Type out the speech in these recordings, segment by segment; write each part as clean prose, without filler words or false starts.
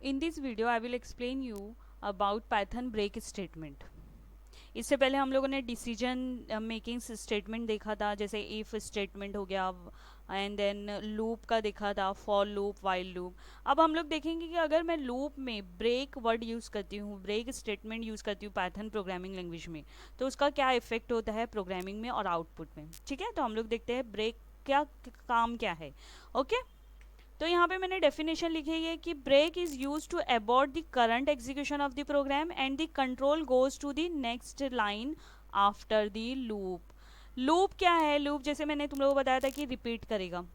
In this video I will explain you about Python break statement. इससे पहले हम लोगों ने डिसीजन मेकिंग स्टेटमेंट देखा था, जैसे इफ स्टेटमेंट हो गया एंड देन लूप का देखा था, फॉर लूप, वाइल लूप. अब हम लोग देखेंगे कि अगर मैं लूप में ब्रेक वर्ड यूज़ करती हूँ, ब्रेक स्टेटमेंट यूज़ करती हूँ पाइथन प्रोग्रामिंग लैंग्वेज में, तो उसका क्या इफेक्ट होता है प्रोग्रामिंग में और आउटपुट में. ठीक है, तो हम लोग देखते हैं ब्रेक क्या काम क्या है. ओके, तो यहाँ पे मैंने डेफिनेशन लिखी है कि break is use to abort the current execution of the program and the control goes to the next line after the loop. Loop क्या है? लूप जैसे मैंने तुम लोगों को बताया था कि रिपीट करेगा.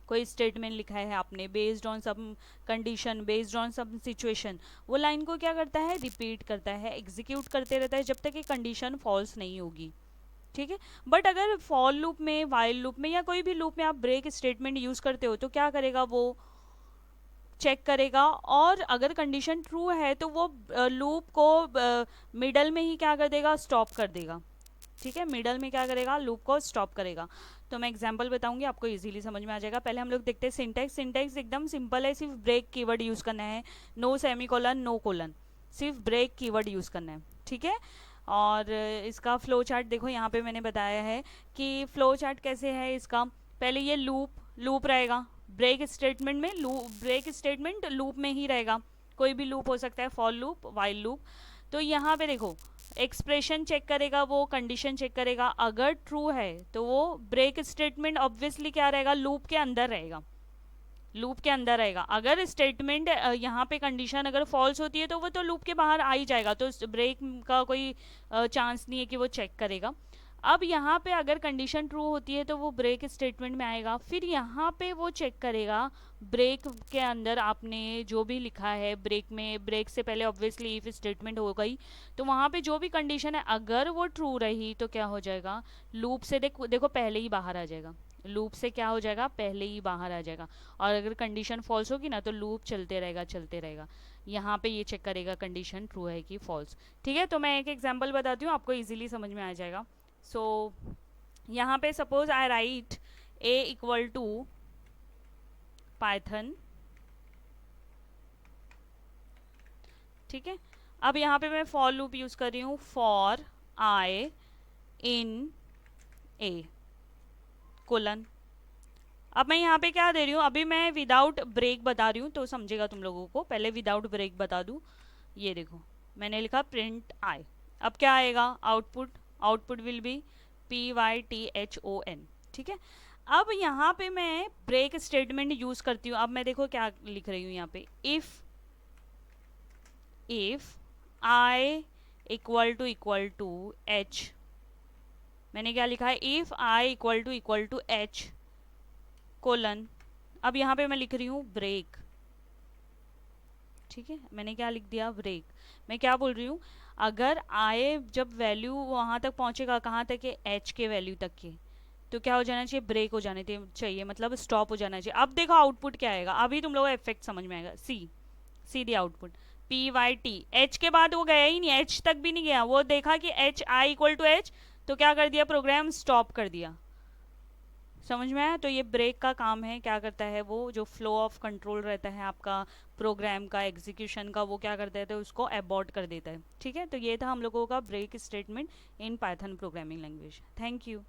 कोई स्टेटमेंट लिखा है आपने based on some condition, based on some situation, वो लाइन को क्या करता है? रिपीट करता है, एग्जीक्यूट करते रहता है जब तक ये कंडीशन फॉल्स नहीं होगी. ठीक है, बट अगर फॉर लूप में, वाइल लूप में या कोई भी लूप में आप ब्रेक स्टेटमेंट यूज करते हो तो क्या करेगा? वो चेक करेगा और अगर कंडीशन ट्रू है तो वो लूप को मिडल में ही क्या कर देगा? स्टॉप कर देगा. ठीक है, मिडल में क्या करेगा? लूप को स्टॉप करेगा. तो मैं एग्जांपल बताऊंगी, आपको इजीली समझ में आ जाएगा. पहले हम लोग देखते हैं सिंटैक्स. सिंटैक्स एकदम सिंपल है, सिर्फ ब्रेक कीवर्ड यूज करना है. नो सेमीकोलन, नो कोलन, सिर्फ ब्रेक कीवर्ड यूज करना है. ठीक है, और इसका फ्लो चार्ट देखो, यहाँ पे मैंने बताया है कि फ्लो चार्ट कैसे है इसका. पहले ये लूप रहेगा. ब्रेक स्टेटमेंट में ब्रेक स्टेटमेंट लूप में ही रहेगा. कोई भी लूप हो सकता है, फॉर लूप, वाइल लूप. तो यहाँ पे देखो एक्सप्रेशन चेक करेगा, वो कंडीशन चेक करेगा. अगर ट्रू है तो वो ब्रेक स्टेटमेंट ऑब्वियसली क्या रहेगा? लूप के अंदर रहेगा. लूप के अंदर रहेगा. अगर स्टेटमेंट यहाँ पे कंडीशन अगर फॉल्स होती है तो वो तो लूप के बाहर आ ही जाएगा, तो ब्रेक का कोई चांस नहीं है कि वो चेक करेगा. अब यहाँ पे अगर कंडीशन ट्रू होती है तो वो ब्रेक स्टेटमेंट में आएगा. फिर यहाँ पे वो चेक करेगा ब्रेक के अंदर आपने जो भी लिखा है. ब्रेक में, ब्रेक से पहले ऑब्वियसली इफ स्टेटमेंट हो गई, तो वहाँ पे जो भी कंडीशन है अगर वो ट्रू रही तो क्या हो जाएगा? लूप से देखो पहले ही बाहर आ जाएगा. लूप से क्या हो जाएगा? पहले ही बाहर आ जाएगा. और अगर कंडीशन फॉल्स होगी ना तो लूप चलते रहेगा चलते रहेगा. यहाँ पे ये चेक करेगा कंडीशन ट्रू है कि फॉल्स. ठीक है, तो मैं एक एग्जांपल बताती हूँ, आपको इजीली समझ में आ जाएगा. सो यहाँ पे suppose I write a equal to Python. ठीक है, अब यहाँ पे मैं फॉर लूप यूज कर रही हूँ. For I in A colon. अब मैं यहाँ पे क्या दे रही हूँ? अभी मैं विदाउट ब्रेक बता रही हूँ तो समझेगा तुम लोगों को. पहले विदाउट ब्रेक बता दूँ. ये देखो मैंने लिखा प्रिंट आई. अब क्या आएगा? Output will be PYTHON. ठीक है, अब यहाँ पे मैं ब्रेक स्टेटमेंट यूज करती हूँ. अब मैं देखो क्या लिख रही हूँ यहाँ पे. If I equal to H. मैंने क्या लिखा है? If I equal to H colon. अब यहाँ पे मैं लिख रही हूँ ब्रेक. ठीक है, मैंने क्या लिख दिया? ब्रेक. मैं क्या बोल रही हूँ? अगर आए जब वैल्यू वहाँ तक पहुँचेगा, कहाँ तक है? एच के वैल्यू तक के, तो क्या हो जाना चाहिए? ब्रेक हो जाने चाहिए, मतलब स्टॉप हो जाना चाहिए. अब देखो आउटपुट क्या आएगा, अभी तुम लोगों को इफेक्ट समझ में आएगा. सी दी आउटपुट. PYT, एच के बाद वो गया ही नहीं, एच तक भी नहीं गया. वो देखा कि H I equal to H, तो क्या कर दिया? प्रोग्राम स्टॉप कर दिया. समझ में आया? तो ये ब्रेक का काम है. क्या करता है? वो जो फ्लो ऑफ कंट्रोल रहता है आपका प्रोग्राम का, एग्जीक्यूशन का, वो क्या कर देता है? उसको अबॉर्ट कर देता है. ठीक है, तो ये था हम लोगों का break statement in Python programming language. Thank you.